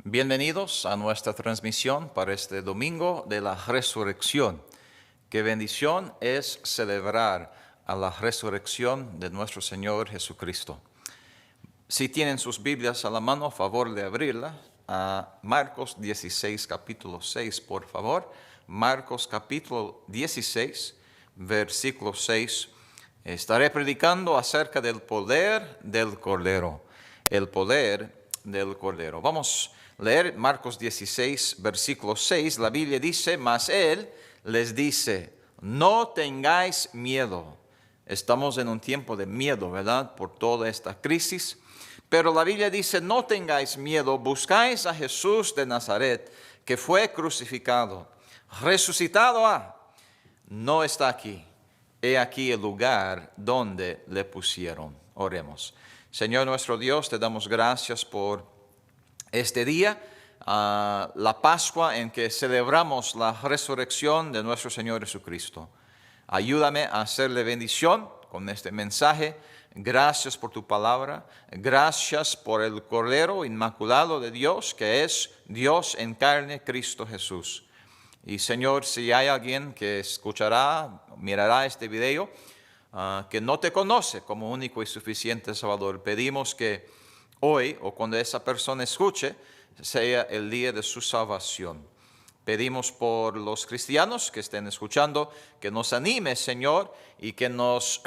Bienvenidos a nuestra transmisión para este domingo de la resurrección. Qué bendición es celebrar a la resurrección de nuestro Señor Jesucristo. Si tienen sus Biblias a la mano, a favor de abrirla a Marcos 16, capítulo 6, por favor. Marcos capítulo 16, versículo 6. Estaré predicando acerca del poder del Cordero. El poder del Cordero. Vamos a leer Marcos 16, versículo 6. La Biblia dice, mas Él les dice, no tengáis miedo. Estamos en un tiempo de miedo, ¿verdad? Por toda esta crisis. Pero la Biblia dice, no tengáis miedo, buscáis a Jesús de Nazaret, que fue crucificado, resucitado no está aquí. He aquí el lugar donde le pusieron. Oremos. Señor nuestro Dios, te damos gracias por este día, la Pascua en que celebramos la resurrección de nuestro Señor Jesucristo. Ayúdame a hacerle bendición con este mensaje. Gracias por tu palabra. Gracias por el Cordero Inmaculado de Dios, que es Dios en carne, Cristo Jesús. Y Señor, si hay alguien que escuchará, mirará este video, que no te conoce como único y suficiente Salvador, pedimos que hoy o cuando esa persona escuche, sea el día de su salvación. Pedimos por los cristianos que estén escuchando, que nos anime, Señor, y que nos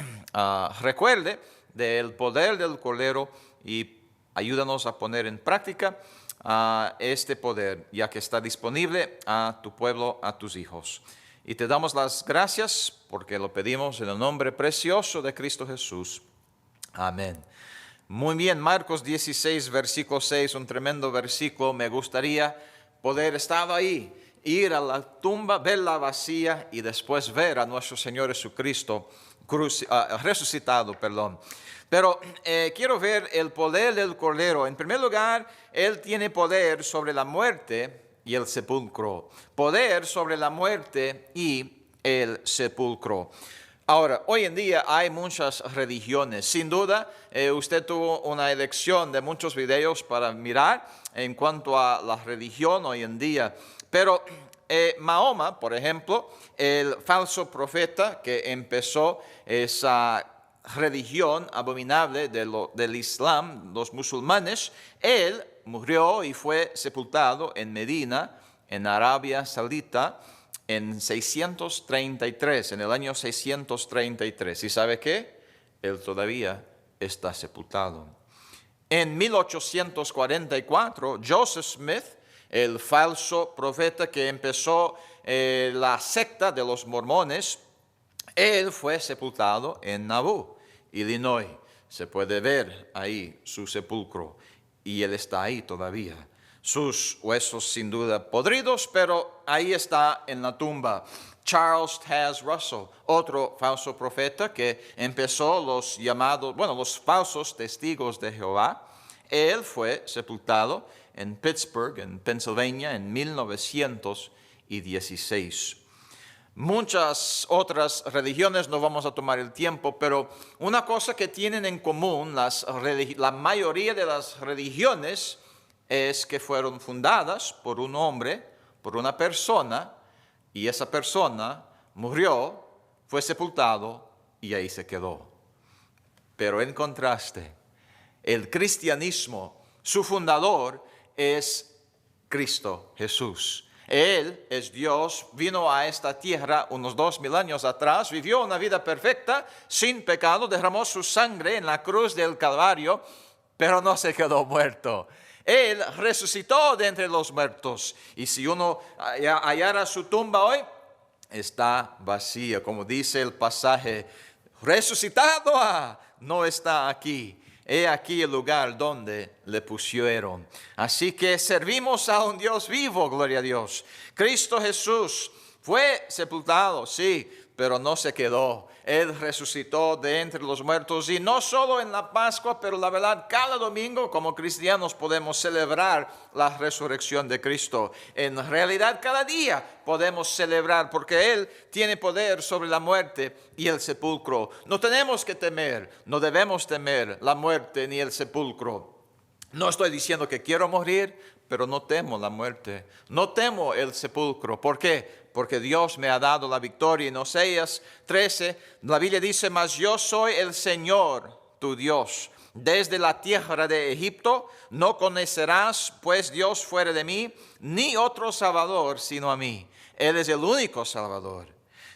recuerde del poder del Cordero y ayúdanos a poner en práctica este poder, ya que está disponible a tu pueblo, a tus hijos. Y te damos las gracias porque lo pedimos en el nombre precioso de Cristo Jesús. Amén. Muy bien, Marcos 16, versículo 6, un tremendo versículo. Me gustaría poder estar ahí, ir a la tumba, verla vacía y después ver a nuestro Señor Jesucristo resucitado. Pero quiero ver el poder del Cordero. En primer lugar, Él tiene poder sobre la muerte y el sepulcro. Poder sobre la muerte y el sepulcro. Ahora, hoy en día hay muchas religiones. Sin duda, usted tuvo una elección de muchos videos para mirar en cuanto a la religión hoy en día. Pero Mahoma, por ejemplo, el falso profeta que empezó esa religión abominable del Islam, los musulmanes, él murió y fue sepultado en Medina, en Arabia Saudita, en 633, en el año 633. ¿Y sabe qué? Él todavía está sepultado. En 1844, Joseph Smith, el falso profeta que empezó la secta de los mormones, él fue sepultado en Nauvoo, Illinois. Se puede ver ahí su sepulcro y él está ahí todavía. Sus huesos sin duda podridos, pero ahí está en la tumba. Charles Taze Russell, otro falso profeta que empezó los falsos testigos de Jehová. Él fue sepultado en Pittsburgh, en Pennsylvania, en 1916. Muchas otras religiones, no vamos a tomar el tiempo, pero una cosa que tienen en común la mayoría de las religiones es que fueron fundadas por un hombre, por una persona, y esa persona murió, fue sepultado y ahí se quedó. Pero en contraste, el cristianismo, su fundador es Cristo Jesús. Él es Dios, vino a esta tierra unos 2000 años atrás, vivió una vida perfecta, sin pecado, derramó su sangre en la cruz del Calvario, pero no se quedó muerto. Él resucitó de entre los muertos. Y si uno hallara su tumba hoy, está vacía. Como dice el pasaje, resucitado no está aquí. He aquí el lugar donde le pusieron. Así que servimos a un Dios vivo, gloria a Dios. Cristo Jesús fue sepultado, sí, pero no se quedó. Él resucitó de entre los muertos y no solo en la Pascua, pero la verdad, cada domingo como cristianos podemos celebrar la resurrección de Cristo. En realidad, cada día podemos celebrar porque Él tiene poder sobre la muerte y el sepulcro. No tenemos que temer, no debemos temer la muerte ni el sepulcro. No estoy diciendo que quiero morir, pero no temo la muerte. No temo el sepulcro. ¿Por qué? Porque Dios me ha dado la victoria. En Oseas 13, la Biblia dice, mas yo soy el Señor, tu Dios. Desde la tierra de Egipto no conocerás, pues Dios fuera de mí, ni otro Salvador sino a mí. Él es el único Salvador.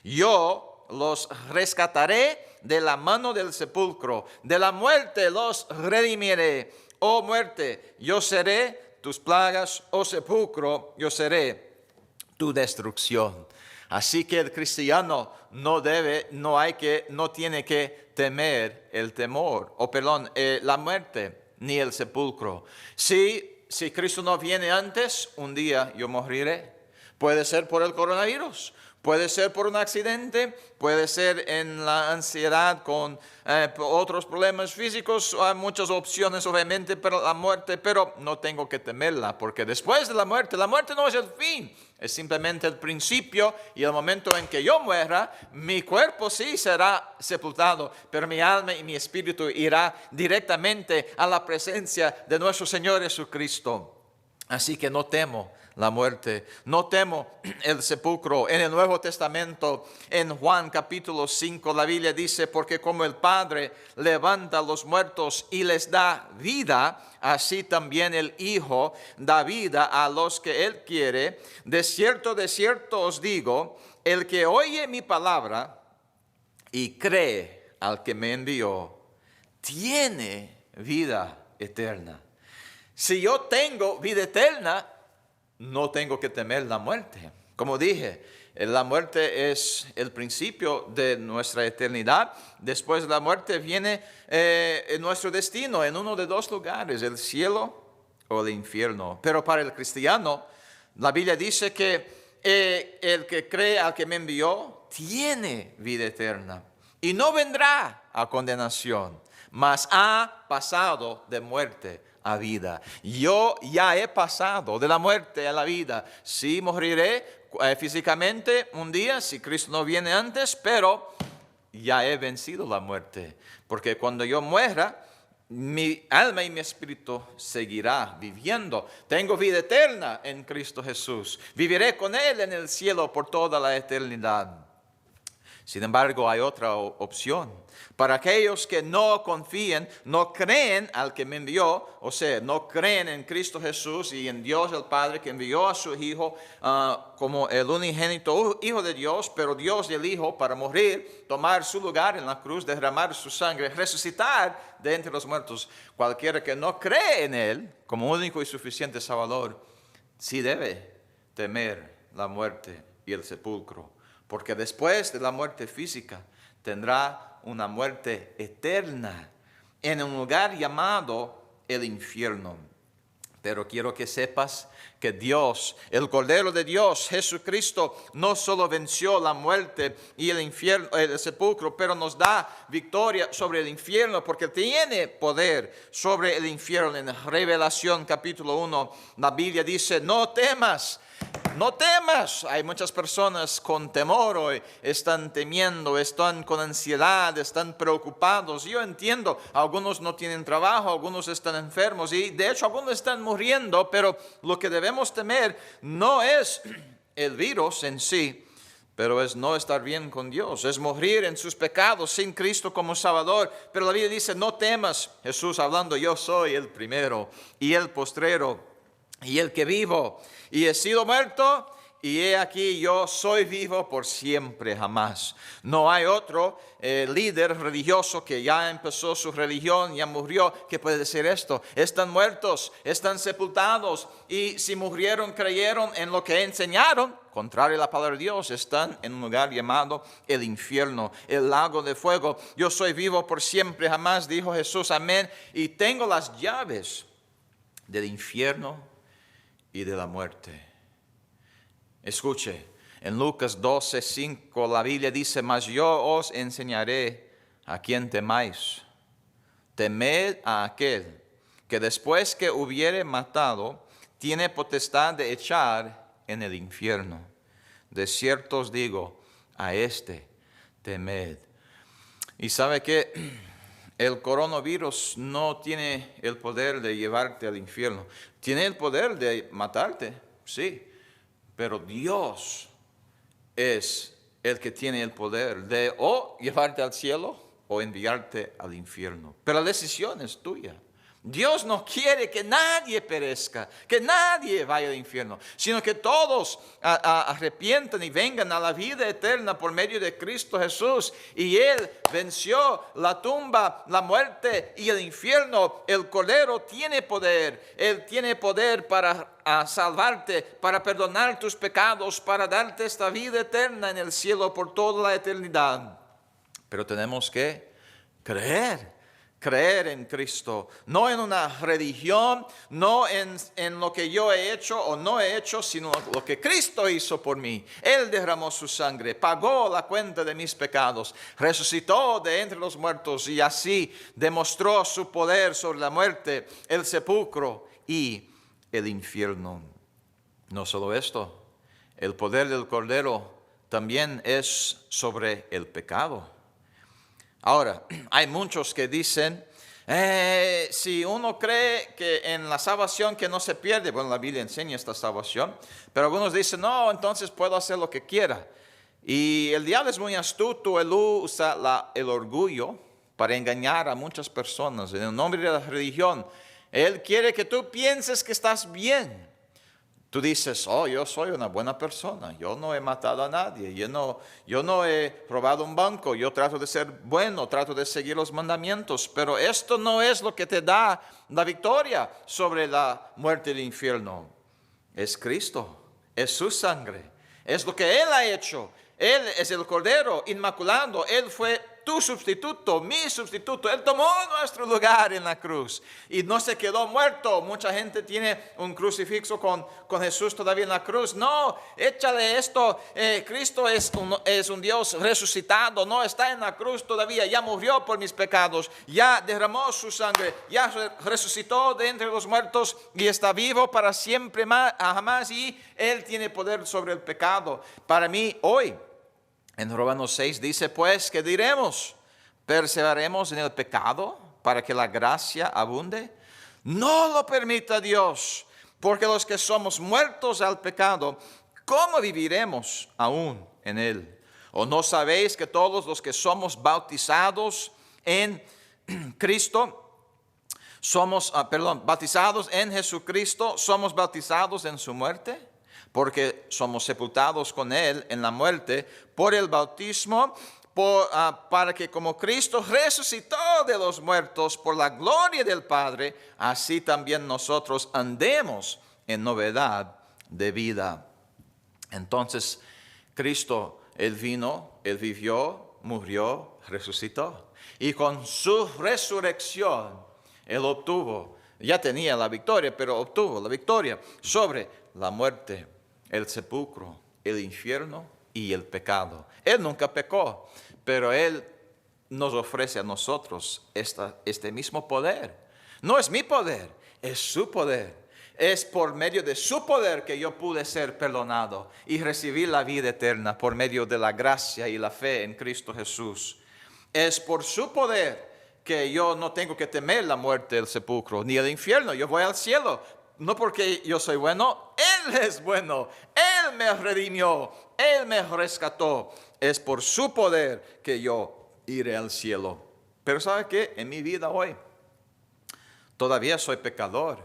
Yo los rescataré de la mano del sepulcro, de la muerte los redimiré. Oh muerte, yo seré tus plagas, oh sepulcro, yo seré tu destrucción. Así que el cristiano no tiene que temer el temor, la muerte, ni el sepulcro. Si Cristo no viene antes, un día yo moriré. Puede ser por el coronavirus, puede ser por un accidente, puede ser en la ansiedad con otros problemas físicos. Hay muchas opciones obviamente para la muerte, pero no tengo que temerla, porque después de la muerte no es el fin, es simplemente el principio y el momento en que yo muera, mi cuerpo sí será sepultado, pero mi alma y mi espíritu irá directamente a la presencia de nuestro Señor Jesucristo. Así que no temo la muerte, no temo el sepulcro. En el Nuevo Testamento, en Juan capítulo 5, la Biblia dice, porque como el Padre levanta a los muertos y les da vida, así también el Hijo da vida a los que Él quiere. De cierto os digo, el que oye mi palabra y cree al que me envió, tiene vida eterna. Si yo tengo vida eterna, no tengo que temer la muerte. Como dije, la muerte es el principio de nuestra eternidad. Después de la muerte viene nuestro destino en uno de dos lugares, el cielo o el infierno. Pero para el cristiano, la Biblia dice que el que cree al que me envió tiene vida eterna y no vendrá a condenación, mas ha pasado de muerte a vida. Yo ya he pasado de la muerte a la vida. Sí moriré físicamente un día si Cristo no viene antes, pero ya he vencido la muerte, porque cuando yo muera, mi alma y mi espíritu seguirá viviendo. Tengo vida eterna en Cristo Jesús. Viviré con Él en el cielo por toda la eternidad. Sin embargo, hay otra opción. Para aquellos que no confían, no creen al que me envió, o sea, no creen en Cristo Jesús y en Dios el Padre que envió a su Hijo como el unigénito Hijo de Dios, pero Dios y el Hijo para morir, tomar su lugar en la cruz, derramar su sangre, resucitar de entre los muertos. Cualquiera que no cree en Él como único y suficiente Salvador, sí debe temer la muerte y el sepulcro. Porque después de la muerte física tendrá una muerte eterna en un lugar llamado el infierno. Pero quiero que sepas que Dios, el Cordero de Dios, Jesucristo, no solo venció la muerte y el infierno, el sepulcro, pero nos da victoria sobre el infierno, porque tiene poder sobre el infierno. En Revelación capítulo 1, la Biblia dice, no temas. No temas. Hay muchas personas con temor hoy, están temiendo, están con ansiedad, están preocupados. Yo entiendo, algunos no tienen trabajo, algunos están enfermos y de hecho algunos están muriendo, pero lo que debemos temer no es el virus en sí, pero es no estar bien con Dios, es morir en sus pecados sin Cristo como Salvador. Pero la Biblia dice, no temas. Jesús hablando, yo soy el primero y el postrero y el que vivo, y he sido muerto, y he aquí yo soy vivo por siempre jamás. No hay otro líder religioso que ya empezó su religión, ya murió, que puede decir esto. Están muertos, están sepultados, y si murieron, creyeron en lo que enseñaron, contrario a la palabra de Dios, están en un lugar llamado el infierno, el lago de fuego. Yo soy vivo por siempre jamás, dijo Jesús, amén, y tengo las llaves del infierno y de la muerte. Escuche, en Lucas 12:5 la Biblia dice, mas yo os enseñaré a quien temáis. Temed a aquel que después que hubiere matado, tiene potestad de echar en el infierno. De cierto os digo, a este temed. Y sabe que el coronavirus no tiene el poder de llevarte al infierno. Tiene el poder de matarte, sí, pero Dios es el que tiene el poder de o llevarte al cielo o enviarte al infierno. Pero la decisión es tuya. Dios no quiere que nadie perezca, que nadie vaya al infierno, sino que todos arrepientan y vengan a la vida eterna por medio de Cristo Jesús. Y Él venció la tumba, la muerte y el infierno. El Cordero tiene poder. Él tiene poder para salvarte, para perdonar tus pecados, para darte esta vida eterna en el cielo por toda la eternidad. Pero tenemos que creer en Cristo, no en una religión, no en lo que yo he hecho o no he hecho, sino lo que Cristo hizo por mí. Él derramó su sangre, pagó la cuenta de mis pecados, resucitó de entre los muertos y así demostró su poder sobre la muerte, el sepulcro y el infierno. No solo esto, el poder del Cordero también es sobre el pecado. Ahora, hay muchos que dicen, si uno cree que en la salvación que no se pierde, bueno, la Biblia enseña esta salvación, pero algunos dicen, no, entonces puedo hacer lo que quiera. Y el diablo es muy astuto, él usa el orgullo para engañar a muchas personas en el nombre de la religión. Él quiere que tú pienses que estás bien. Tú dices, oh, yo soy una buena persona, yo no he matado a nadie, yo no he robado un banco, yo trato de ser bueno, trato de seguir los mandamientos, pero esto no es lo que te da la victoria sobre la muerte del infierno. Es Cristo, es su sangre, es lo que Él ha hecho. Él es el Cordero Inmaculado, Él fue tu sustituto, mi sustituto. Él tomó nuestro lugar en la cruz y no se quedó muerto. Mucha gente tiene un crucifijo con Jesús todavía en la cruz. No, échale esto. Cristo es un Dios resucitado, no está en la cruz todavía. Ya murió por mis pecados, ya derramó su sangre, ya resucitó de entre los muertos y está vivo para siempre jamás. Y Él tiene poder sobre el pecado. Para mí hoy, en Romanos 6 dice, pues, ¿qué diremos? ¿Perseveraremos en el pecado para que la gracia abunde? No lo permita Dios, porque los que somos muertos al pecado, ¿cómo viviremos aún en él? ¿O no sabéis que todos los que somos bautizados en Cristo, bautizados en Jesucristo, somos bautizados en su muerte? Porque somos sepultados con Él en la muerte por el bautismo, para que como Cristo resucitó de los muertos por la gloria del Padre, así también nosotros andemos en novedad de vida. Entonces, Cristo, Él vino, Él vivió, murió, resucitó. Y con su resurrección, Él obtuvo, ya tenía la victoria, pero obtuvo la victoria sobre la muerte, el sepulcro, el infierno y el pecado. Él nunca pecó, pero Él nos ofrece a nosotros este mismo poder. No es mi poder, es su poder. Es por medio de su poder que yo pude ser perdonado y recibir la vida eterna por medio de la gracia y la fe en Cristo Jesús. Es por su poder que yo no tengo que temer la muerte, el sepulcro, ni el infierno. Yo voy al cielo. No porque yo soy bueno, Él es bueno. Él me redimió, Él me rescató. Es por su poder que yo iré al cielo. Pero ¿sabe qué? En mi vida hoy, todavía soy pecador,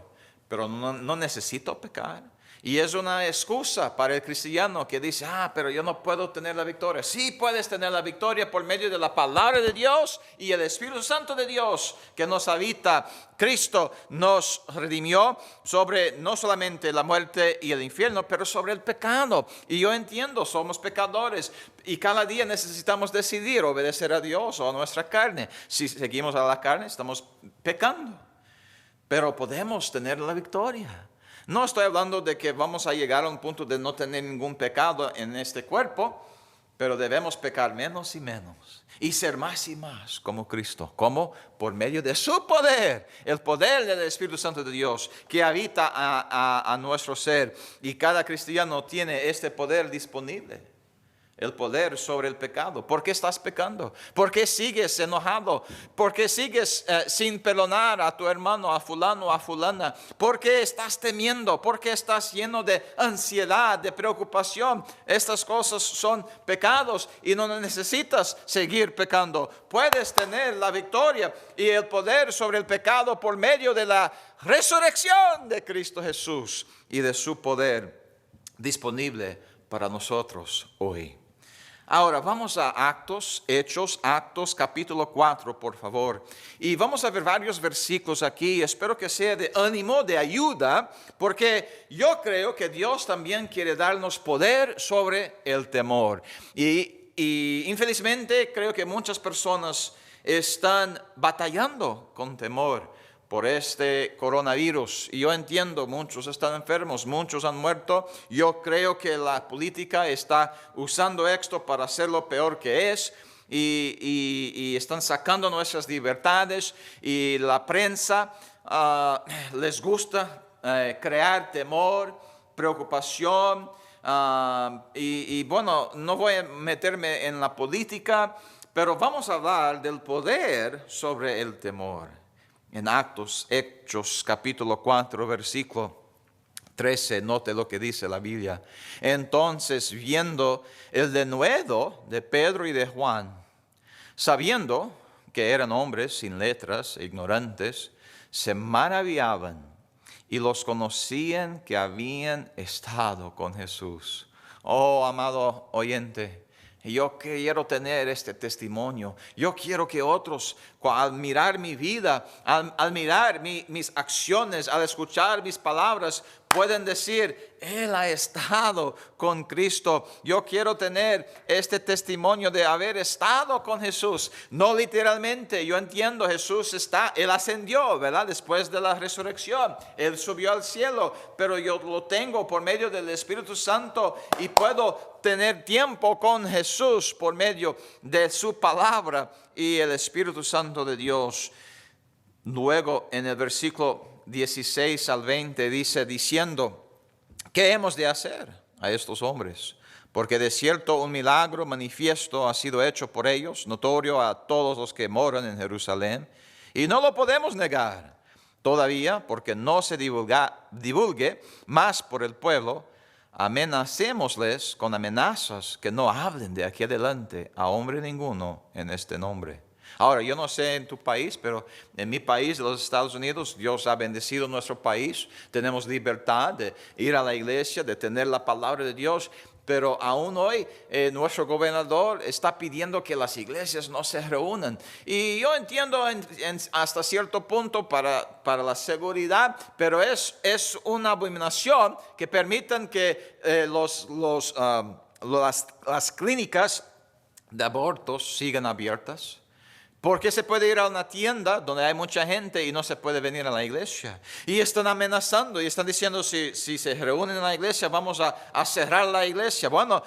pero no necesito pecar. Y es una excusa para el cristiano que dice, pero yo no puedo tener la victoria. Sí puedes tener la victoria por medio de la palabra de Dios y el Espíritu Santo de Dios que nos habita. Cristo nos redimió sobre no solamente la muerte y el infierno, pero sobre el pecado. Y yo entiendo, somos pecadores y cada día necesitamos decidir obedecer a Dios o a nuestra carne. Si seguimos a la carne, estamos pecando. Pero podemos tener la victoria. No estoy hablando de que vamos a llegar a un punto de no tener ningún pecado en este cuerpo, pero debemos pecar menos y menos y ser más y más como Cristo. ¿Cómo? Por medio de su poder, el poder del Espíritu Santo de Dios que habita a nuestro ser. Y cada cristiano tiene este poder disponible. el poder sobre el pecado. ¿Por qué estás pecando? ¿Por qué sigues enojado? ¿Por qué sigues sin perdonar a tu hermano, a fulano, a fulana? ¿Por qué estás temiendo? ¿Por qué estás lleno de ansiedad, de preocupación? Estas cosas son pecados y no necesitas seguir pecando. Puedes tener la victoria y el poder sobre el pecado por medio de la resurrección de Cristo Jesús y de su poder disponible para nosotros hoy. Ahora vamos a Hechos capítulo 4, por favor. Y vamos a ver varios versículos aquí. Espero que sea de ánimo, de ayuda, porque yo creo que Dios también quiere darnos poder sobre el temor. Y infelizmente creo que muchas personas están batallando con temor por este coronavirus. Y yo entiendo, muchos están enfermos, muchos han muerto. Yo creo que la política está usando esto para hacerlo peor que es. Y están sacando nuestras libertades. Y la prensa les gusta crear temor, preocupación. Y bueno, no voy a meterme en la política, pero vamos a hablar del poder sobre el temor. En Hechos capítulo 4, versículo 13, note lo que dice la Biblia. Entonces, viendo el denuedo de Pedro y de Juan, sabiendo que eran hombres sin letras, ignorantes, se maravillaban y los conocían que habían estado con Jesús. Oh, amado oyente, yo quiero tener este testimonio. Yo quiero que otros, al mirar mi vida, al mirar mis acciones, al escuchar mis palabras, pueden decir, Él ha estado con Cristo. Yo quiero tener este testimonio de haber estado con Jesús. No literalmente, yo entiendo, Él ascendió, ¿verdad? Después de la resurrección, Él subió al cielo, pero yo lo tengo por medio del Espíritu Santo y puedo tener tiempo con Jesús por medio de su palabra y el Espíritu Santo de Dios. Luego en el versículo 16 al 20 dice, diciendo, ¿qué hemos de hacer a estos hombres? Porque de cierto un milagro manifiesto ha sido hecho por ellos, notorio a todos los que moran en Jerusalén, y no lo podemos negar todavía, porque no se divulgue más por el pueblo. Amenacémosles con amenazas que no hablen de aquí adelante a hombre ninguno en este nombre. Ahora, yo no sé en tu país, pero en mi país, los Estados Unidos, Dios ha bendecido nuestro país. Tenemos libertad de ir a la iglesia, de tener la palabra de Dios. Pero aún hoy nuestro gobernador está pidiendo que las iglesias no se reúnan. Y yo entiendo hasta cierto punto para la seguridad, pero es una abominación que permitan que las clínicas de abortos sigan abiertas. Porque se puede ir a una tienda donde hay mucha gente y no se puede venir a la iglesia. Y están amenazando y están diciendo, si se reúnen en la iglesia, vamos a cerrar la iglesia. Bueno,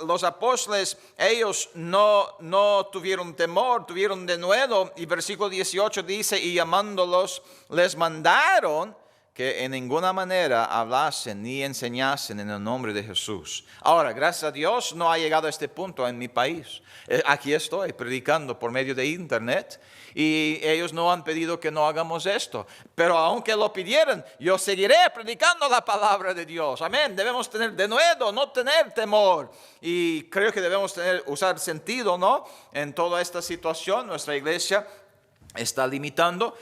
los apóstoles, ellos no tuvieron temor, tuvieron denuedo. Y versículo 18 dice, y llamándolos, les mandaron que en ninguna manera hablasen ni enseñasen en el nombre de Jesús. Ahora, gracias a Dios, no ha llegado a este punto en mi país. Aquí estoy predicando por medio de internet y ellos no han pedido que no hagamos esto. Pero aunque lo pidieran, yo seguiré predicando la palabra de Dios. Amén. Debemos tener denuedo, no tener temor. Y creo que debemos usar sentido, ¿no? En toda esta situación, nuestra iglesia está limitando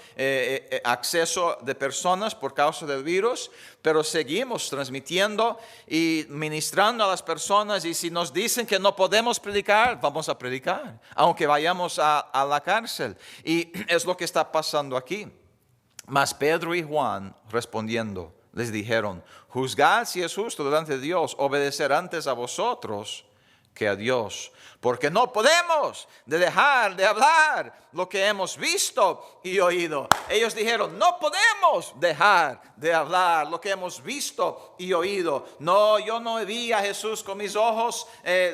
acceso de personas por causa del virus, pero seguimos transmitiendo y ministrando a las personas. Y si nos dicen que no podemos predicar, vamos a predicar, aunque vayamos a la cárcel. Y es lo que está pasando aquí. Mas Pedro y Juan, respondiendo, les dijeron, juzgad si es justo delante de Dios obedecer antes a vosotros que a Dios, porque no podemos dejar de hablar lo que hemos visto y oído. Ellos dijeron, no podemos dejar de hablar lo que hemos visto y oído. No, yo no vi a Jesús con mis ojos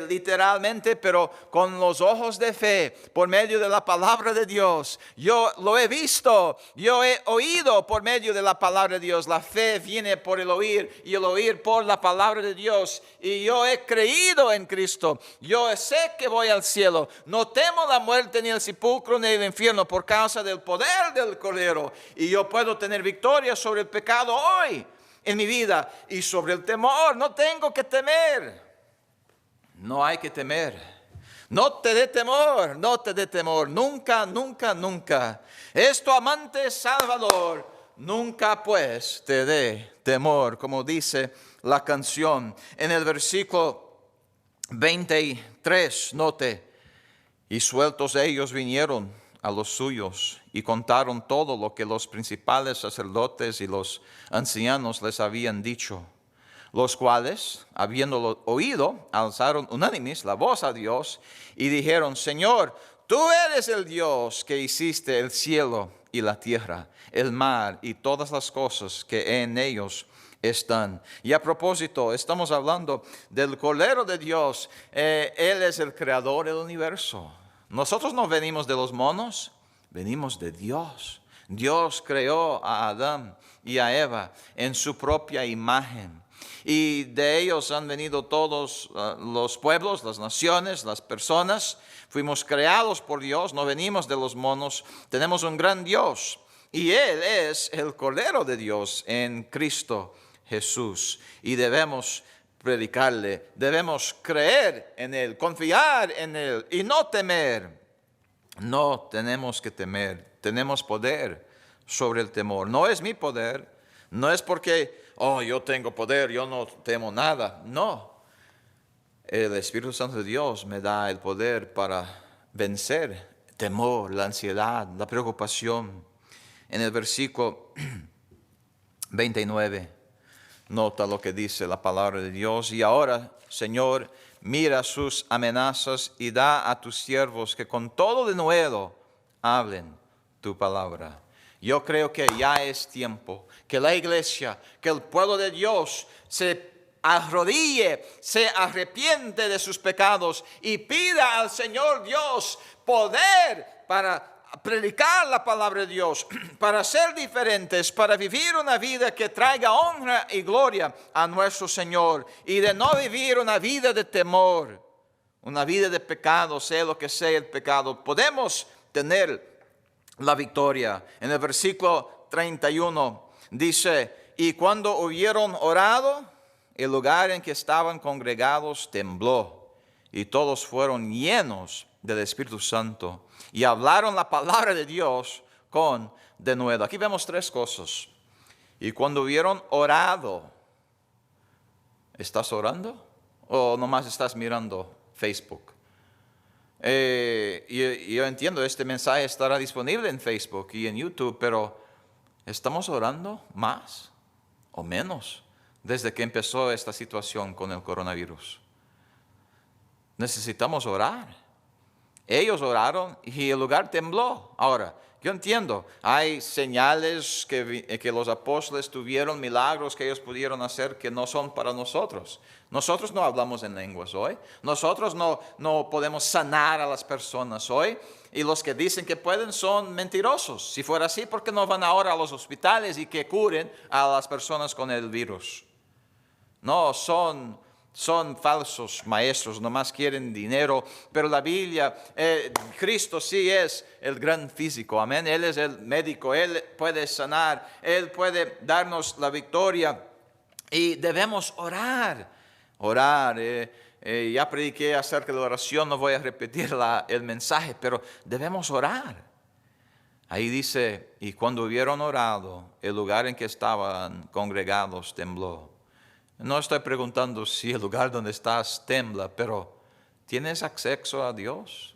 literalmente, pero con los ojos de fe, por medio de la palabra de Dios. Yo lo he visto, yo he oído por medio de la palabra de Dios. La fe viene por el oír y el oír por la palabra de Dios. Y yo he creído en Cristo. Yo sé que voy al cielo. No temo la muerte, ni el sepulcro, ni el infierno, por causa del poder del Cordero. Y yo puedo tener victoria sobre el pecado hoy en mi vida. Y sobre el temor, no tengo que temer. No hay que temer. No te dé temor, no te dé temor. Nunca, nunca, nunca. Es tu amante Salvador. Nunca pues te dé temor, como dice la canción. En el versículo 23, note, y sueltos ellos vinieron a los suyos y contaron todo lo que los principales sacerdotes y los ancianos les habían dicho. Los cuales, habiéndolo oído, alzaron unánimes la voz a Dios y dijeron, Señor, tú eres el Dios que hiciste el cielo y la tierra, el mar y todas las cosas que en ellos están. Y a propósito, estamos hablando del Cordero de Dios. Él es el creador del universo. Nosotros no venimos de los monos, venimos de Dios. Dios creó a Adán y a Eva en su propia imagen. Y de ellos han venido todos los pueblos, las naciones, las personas. Fuimos creados por Dios, no venimos de los monos. Tenemos un gran Dios. Y Él es el Cordero de Dios en Cristo Jesús. Y debemos predicarle, debemos creer en Él, confiar en Él y no temer. No tenemos que temer, tenemos poder sobre el temor. No es mi poder, no es porque, yo tengo poder, yo no temo nada. No, el Espíritu Santo de Dios me da el poder para vencer el temor, la ansiedad, la preocupación. En el versículo 29, nota lo que dice la palabra de Dios. Y ahora, Señor, mira sus amenazas y da a tus siervos que con todo denuedo hablen tu palabra. Yo creo que ya es tiempo que la iglesia, que el pueblo de Dios se arrodille, se arrepiente de sus pecados y pida al Señor Dios poder para predicar la palabra de Dios, para ser diferentes, para vivir una vida que traiga honra y gloria a nuestro Señor, y de no vivir una vida de temor, una vida de pecado, sea lo que sea el pecado. Podemos tener la victoria. En el versículo 31 dice, y cuando hubieron orado, el lugar en que estaban congregados tembló, y todos fueron llenos del Espíritu Santo y hablaron la palabra de Dios con denuedo. Aquí vemos tres cosas. Y cuando hubieron orado, ¿estás orando? ¿O nomás estás mirando Facebook? Yo entiendo, este mensaje estará disponible en Facebook y en YouTube, pero ¿estamos orando más o menos desde que empezó esta situación con el coronavirus? Necesitamos orar. Ellos oraron y el lugar tembló. Ahora, yo entiendo, hay señales que los apóstoles tuvieron, milagros que ellos pudieron hacer que no son para nosotros. Nosotros no hablamos en lenguas hoy. Nosotros no podemos sanar a las personas hoy. Y los que dicen que pueden son mentirosos. Si fuera así, ¿por qué no van ahora a los hospitales y que curen a las personas con el virus? No, son falsos maestros, nomás quieren dinero. Pero la Biblia, Cristo sí es el gran físico, amén. Él es el médico, Él puede sanar, Él puede darnos la victoria. Y debemos orar. Ya prediqué acerca de la oración, no voy a repetir el mensaje, pero debemos orar. Ahí dice, y cuando hubieron orado, el lugar en que estaban congregados tembló. No estoy preguntando si el lugar donde estás tembla, pero ¿tienes acceso a Dios?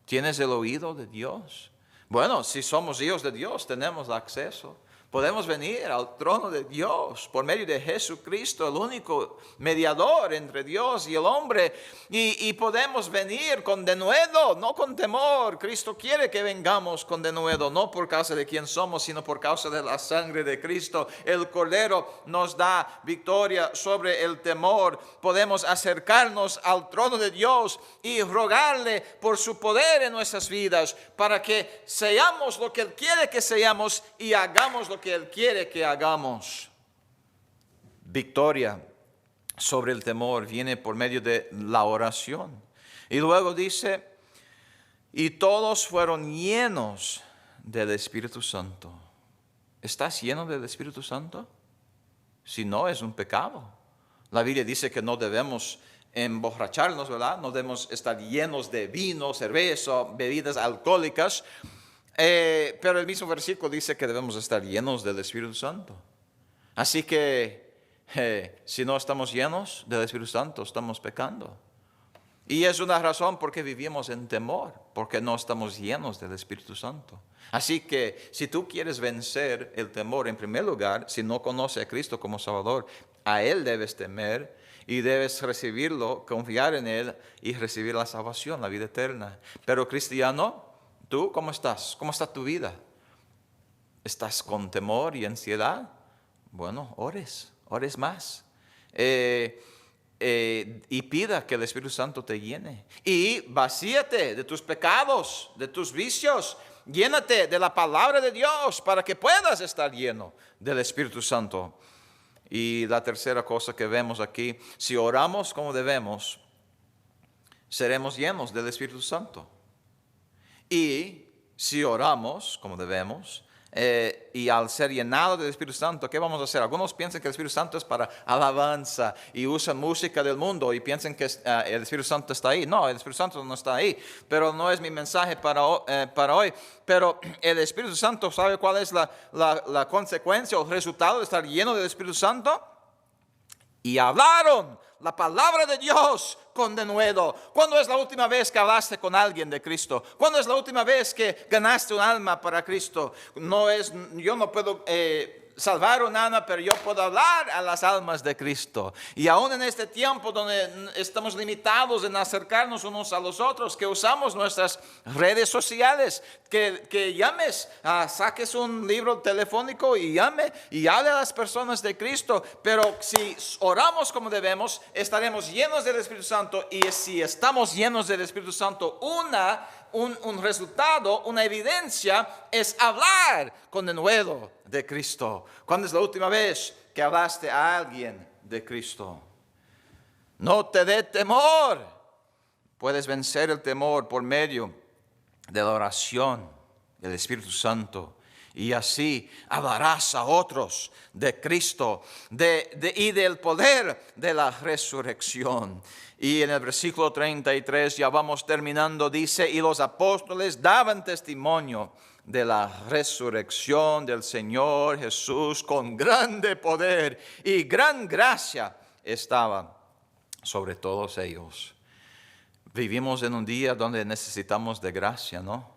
¿Tienes el oído de Dios? Bueno, si somos hijos de Dios, tenemos acceso. Podemos venir al trono de Dios por medio de Jesucristo, el único mediador entre Dios y el hombre. Y podemos venir con denuedo, no con temor. Cristo quiere que vengamos con denuedo, no por causa de quién somos, sino por causa de la sangre de Cristo. El Cordero nos da victoria sobre el temor. Podemos acercarnos al trono de Dios y rogarle por su poder en nuestras vidas, para que seamos lo que Él quiere que seamos y hagamos lo que Él quiere que hagamos. Victoria sobre el temor viene por medio de la oración. Y luego dice, y todos fueron llenos del Espíritu Santo. ¿Estás lleno del Espíritu Santo? Si no, es un pecado. La Biblia dice que no debemos emborracharnos, ¿verdad? No debemos estar llenos de vino, cerveza, bebidas alcohólicas. Pero el mismo versículo dice que debemos estar llenos del Espíritu Santo. Así que si no estamos llenos del Espíritu Santo, estamos pecando. Y es una razón por qué vivimos en temor, porque no estamos llenos del Espíritu Santo. Así que si tú quieres vencer el temor, en primer lugar, si no conoces a Cristo como Salvador, a Él debes temer y debes recibirlo, confiar en Él y recibir la salvación, la vida eterna. Pero cristiano, ¿tú cómo estás? ¿Cómo está tu vida? ¿Estás con temor y ansiedad? Bueno, ores más. Y pida que el Espíritu Santo te llene. Y vacíate de tus pecados, de tus vicios. Llénate de la palabra de Dios para que puedas estar lleno del Espíritu Santo. Y la tercera cosa que vemos aquí, si oramos como debemos, seremos llenos del Espíritu Santo. Y si oramos como debemos, y al ser llenado del Espíritu Santo, ¿qué vamos a hacer? Algunos piensan que el Espíritu Santo es para alabanza y usan música del mundo y piensan que el Espíritu Santo está ahí. No, el Espíritu Santo no está ahí, pero no es mi mensaje para hoy. Pero el Espíritu Santo, ¿sabe cuál es la consecuencia o el resultado de estar lleno del Espíritu Santo? Y hablaron la palabra de Dios con denuedo. ¿Cuándo es la última vez que hablaste con alguien de Cristo? ¿Cuándo es la última vez que ganaste un alma para Cristo? Yo no puedo salvar un alma, pero yo puedo hablar a las almas de Cristo. Y aún en este tiempo donde estamos limitados en acercarnos unos a los otros, que usamos nuestras redes sociales, que llames, saques un libro telefónico y llame y hable a las personas de Cristo. Pero si oramos como debemos, estaremos llenos del Espíritu Santo. Y si estamos llenos del Espíritu Santo, un resultado, una evidencia es hablar con denuedo de Cristo. ¿Cuándo es la última vez que hablaste a alguien de Cristo? No te dé temor. Puedes vencer el temor por medio de la oración del Espíritu Santo. Y así hablarás a otros de Cristo y del poder de la resurrección. Y en el versículo 33, ya vamos terminando, dice, y los apóstoles daban testimonio de la resurrección del Señor Jesús con grande poder y gran gracia estaba sobre todos ellos. Vivimos en un día donde necesitamos de gracia, ¿no?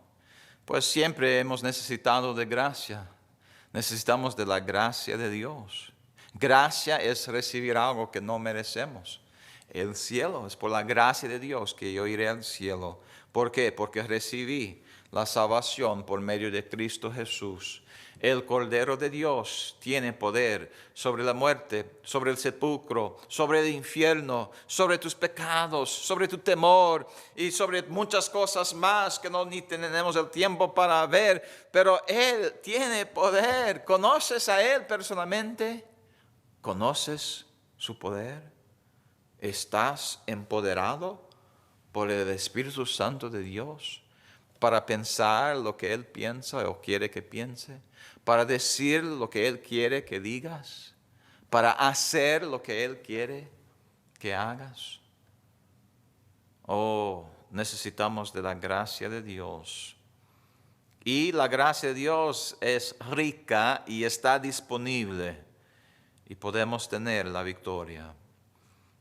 Pues siempre hemos necesitado de gracia. Necesitamos de la gracia de Dios. Gracia es recibir algo que no merecemos. El cielo es por la gracia de Dios que yo iré al cielo. ¿Por qué? Porque recibí la salvación por medio de Cristo Jesús. El Cordero de Dios tiene poder sobre la muerte, sobre el sepulcro, sobre el infierno, sobre tus pecados, sobre tu temor y sobre muchas cosas más que ni tenemos el tiempo para ver. Pero Él tiene poder. ¿Conoces a Él personalmente? ¿Conoces su poder? ¿Estás empoderado por el Espíritu Santo de Dios para pensar lo que Él piensa o quiere que piense? ¿Para decir lo que Él quiere que digas? ¿Para hacer lo que Él quiere que hagas? Oh, necesitamos de la gracia de Dios. Y la gracia de Dios es rica y está disponible. Y podemos tener la victoria.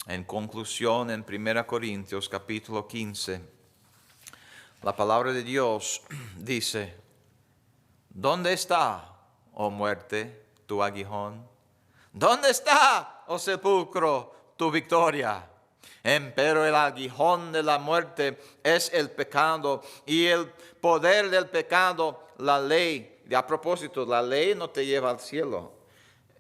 En conclusión, en 1 Corintios capítulo 15, la palabra de Dios dice, ¿dónde está oh muerte, tu aguijón? ¿Dónde está, oh sepulcro, tu victoria? Empero el aguijón de la muerte es el pecado, y el poder del pecado, la ley. Y a propósito, la ley no te lleva al cielo.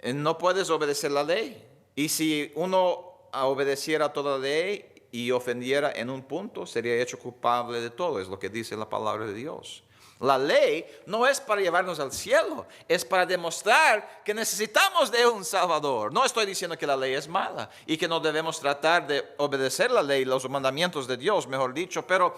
No puedes obedecer la ley. Y si uno obedeciera toda la ley y ofendiera en un punto, sería hecho culpable de todo. Es lo que dice la palabra de Dios. La ley no es para llevarnos al cielo, es para demostrar que necesitamos de un Salvador. No estoy diciendo que la ley es mala y que no debemos tratar de obedecer la ley, los mandamientos de Dios, mejor dicho, pero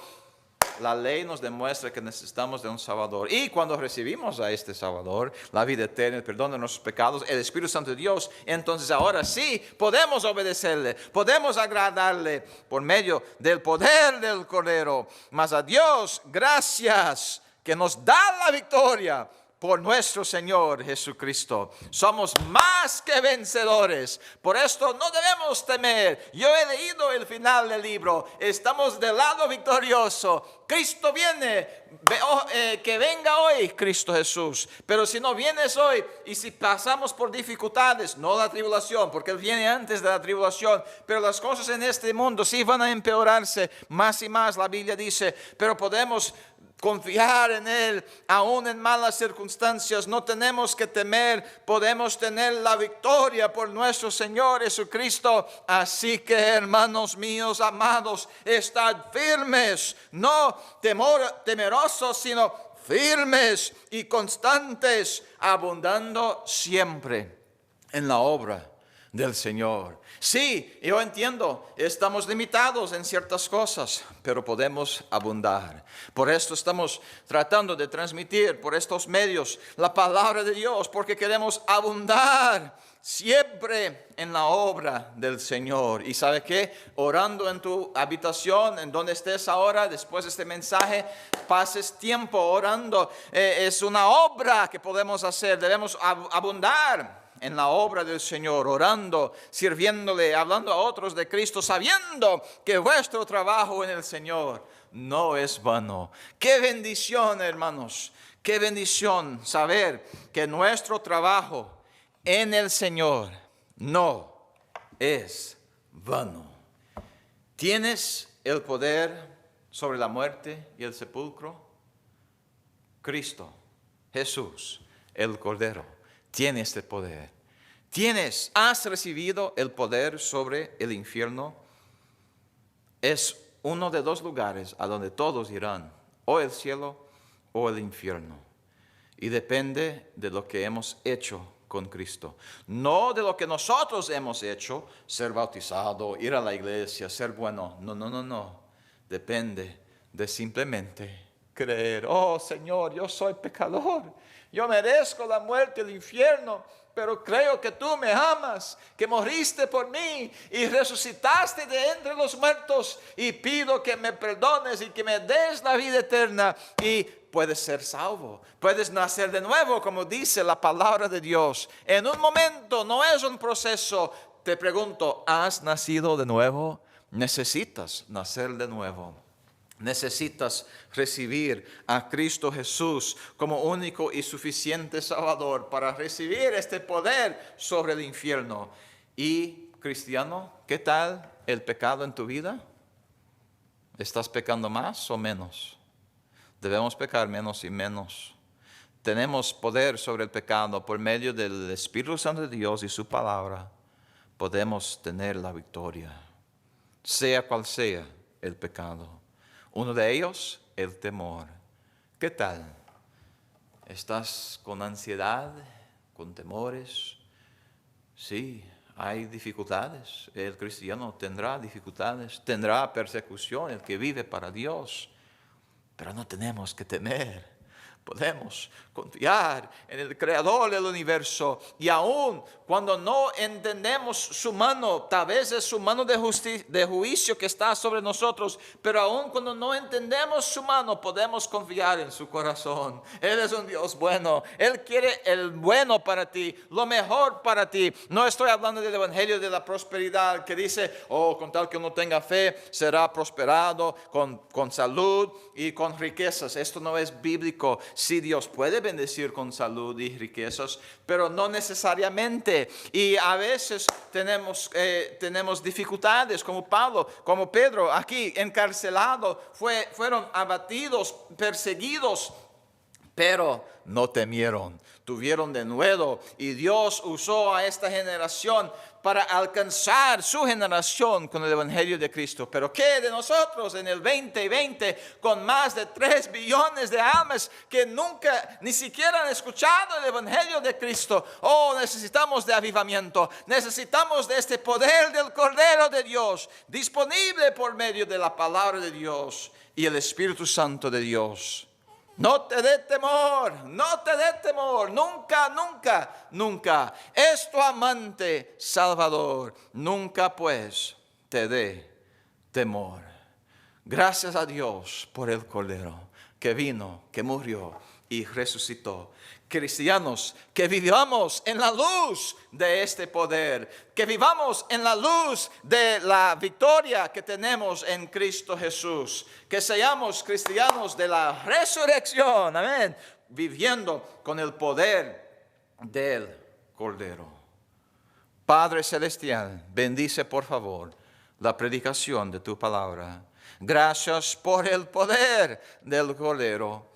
la ley nos demuestra que necesitamos de un Salvador. Y cuando recibimos a este Salvador, la vida eterna, el perdón de nuestros pecados, el Espíritu Santo de Dios, entonces ahora sí podemos obedecerle, podemos agradarle por medio del poder del Cordero. Mas a Dios, gracias, que nos da la victoria por nuestro Señor Jesucristo. Somos más que vencedores. Por esto no debemos temer. Yo he leído el final del libro. Estamos del lado victorioso. Cristo viene. Que venga hoy Cristo Jesús. Pero si no vienes hoy y si pasamos por dificultades, no la tribulación, porque Él viene antes de la tribulación, pero las cosas en este mundo sí van a empeorarse más y más. La Biblia dice, pero podemos confiar en Él, aún en malas circunstancias. No tenemos que temer, podemos tener la victoria por nuestro Señor Jesucristo. Así que, hermanos míos amados, estad firmes, no temerosos, sino firmes y constantes, abundando siempre en la obra del Señor. Sí, yo entiendo, estamos limitados en ciertas cosas, pero podemos abundar. Por esto estamos tratando de transmitir por estos medios la palabra de Dios, porque queremos abundar siempre en la obra del Señor. Y ¿sabe qué? Orando en tu habitación, en donde estés ahora, después de este mensaje, pases tiempo orando. Es una obra que podemos hacer, debemos abundar en la obra del Señor, orando, sirviéndole, hablando a otros de Cristo, sabiendo que vuestro trabajo en el Señor no es vano. Qué bendición, hermanos, qué bendición saber que nuestro trabajo en el Señor no es vano. ¿Tienes el poder sobre la muerte y el sepulcro? Cristo, Jesús, el Cordero, tiene este poder. ¿Has recibido el poder sobre el infierno? Es uno de dos lugares a donde todos irán, o el cielo o el infierno. Y depende de lo que hemos hecho con Cristo. No de lo que nosotros hemos hecho, ser bautizado, ir a la iglesia, ser bueno. No. Depende de simplemente creer. Oh Señor, yo soy pecador. Yo merezco la muerte y el infierno, pero creo que tú me amas, que moriste por mí y resucitaste de entre los muertos, y pido que me perdones y que me des la vida eterna, y puedes ser salvo, puedes nacer de nuevo, como dice la palabra de Dios. En un momento, no es un proceso. Te pregunto, ¿has nacido de nuevo? Necesitas nacer de nuevo. Necesitas recibir a Cristo Jesús como único y suficiente Salvador para recibir este poder sobre el infierno. Y cristiano, ¿qué tal el pecado en tu vida? ¿Estás pecando más o menos? Debemos pecar menos y menos. Tenemos poder sobre el pecado por medio del Espíritu Santo de Dios y su palabra. Podemos tener la victoria, sea cual sea el pecado. Uno de ellos, el temor. ¿Qué tal? ¿Estás con ansiedad, con temores? Sí, hay dificultades. El cristiano tendrá dificultades, tendrá persecución, el que vive para Dios. Pero no tenemos que temer. Podemos confiar en el Creador del universo. Y aun cuando no entendemos su mano, tal vez es su mano de juicio que está sobre nosotros, pero aun cuando no entendemos su mano, podemos confiar en su corazón. Él es un Dios bueno. Él quiere el bueno para ti, lo mejor para ti. No estoy hablando del evangelio de la prosperidad que dice, con tal que uno tenga fe, será prosperado con salud y con riquezas. Esto no es bíblico, sí, Dios puede bendecir con salud y riquezas, pero no necesariamente. Y a veces tenemos dificultades, como Pablo, como Pedro, aquí encarcelado, fueron abatidos, perseguidos, pero no temieron, tuvieron de nuevo, y Dios usó a esta generación para alcanzar su generación con el Evangelio de Cristo. Pero ¿qué de nosotros en el 2020 con más de 3 billones de almas que nunca ni siquiera han escuchado el Evangelio de Cristo? Oh, necesitamos de avivamiento, necesitamos de este poder del Cordero de Dios, disponible por medio de la palabra de Dios y el Espíritu Santo de Dios. No te dé temor, no te dé temor, nunca, nunca, nunca. Es tu amante Salvador, nunca pues te dé temor. Gracias a Dios por el Cordero que vino, que murió y resucitó. Cristianos, que vivamos en la luz de este poder, que vivamos en la luz de la victoria que tenemos en Cristo Jesús, que seamos cristianos de la resurrección, amén, viviendo con el poder del Cordero. Padre Celestial, bendice por favor la predicación de tu palabra. Gracias por el poder del Cordero.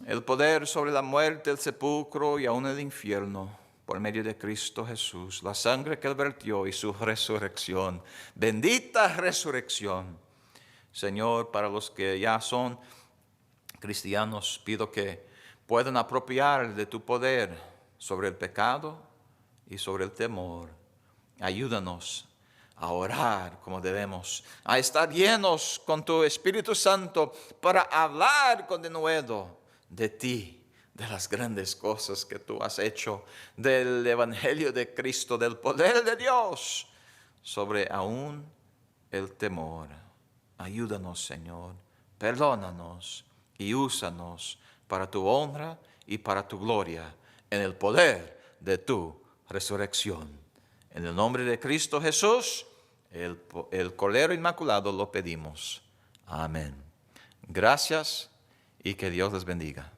El poder sobre la muerte, el sepulcro y aún el infierno, por medio de Cristo Jesús, la sangre que Él vertió y su resurrección. Bendita resurrección. Señor, para los que ya son cristianos, pido que puedan apropiar de tu poder sobre el pecado y sobre el temor. Ayúdanos a orar como debemos, a estar llenos con tu Espíritu Santo para hablar con denuedo de ti, de las grandes cosas que tú has hecho, del Evangelio de Cristo, del poder de Dios, sobre aún el temor. Ayúdanos, Señor, perdónanos y úsanos para tu honra y para tu gloria, en el poder de tu resurrección. En el nombre de Cristo Jesús, el Cordero Inmaculado, lo pedimos. Amén. Gracias y que Dios les bendiga.